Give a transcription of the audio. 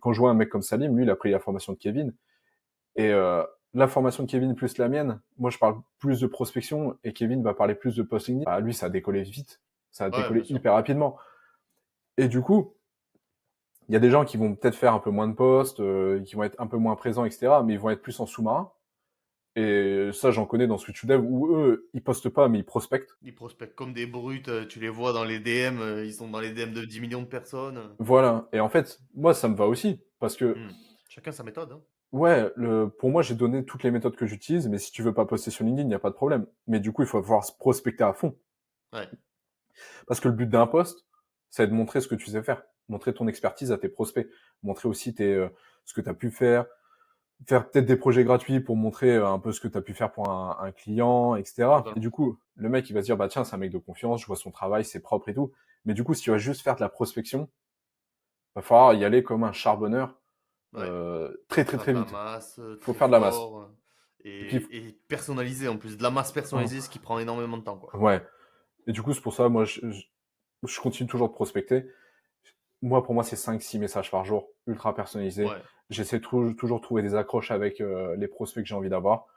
quand je vois un mec comme Salim, lui, il a pris la formation de Kevin. Et la formation de Kevin plus la mienne, moi, je parle plus de prospection et Kevin va parler plus de posting. Bah, lui, ça a décollé vite. Ça a Ouais, bien décollé sûr. hyper rapidement. Et du coup, il y a des gens qui vont peut-être faire un peu moins de posts, qui vont être un peu moins présents, etc., mais ils vont être plus en sous-marin. Et ça, j'en connais dans Switch Dev où eux, ils postent pas, mais ils prospectent. Ils prospectent comme des brutes, tu les vois dans les DM, ils sont dans les DM de 10 millions de personnes. Voilà. Et en fait, moi, ça me va aussi. Parce que, Hmm. Chacun sa méthode, hein. ouais, pour moi, j'ai donné toutes les méthodes que j'utilise, mais si tu veux pas poster sur LinkedIn, il n'y a pas de problème. Mais du coup, il faut pouvoir se prospecter à fond. Ouais. Parce que le but d'un post, c'est de montrer ce que tu sais faire. Montrer ton expertise à tes prospects. Montrer aussi ce que tu as pu faire. Faire peut-être des projets gratuits pour montrer un peu ce que tu as pu faire pour un client, etc. Et Totalement. du coup, le mec, il va se dire, bah tiens, c'est un mec de confiance, je vois son travail, c'est propre et tout. Mais du coup, si tu vas juste faire de la prospection, va falloir y aller comme un charbonneur Ouais. très très Faire très de la vite. masse, Faut très faire de la masse. fort, Et puis, et personnalisé en plus. De la masse oh, personnalisée, ce qui prend énormément de temps, quoi. ouais. Et du coup, c'est pour ça, moi, je continue toujours de prospecter. Moi, pour moi, c'est 5-6 messages par jour, ultra personnalisés. Ouais. J'essaie toujours de trouver des accroches avec les prospects que j'ai envie d'avoir.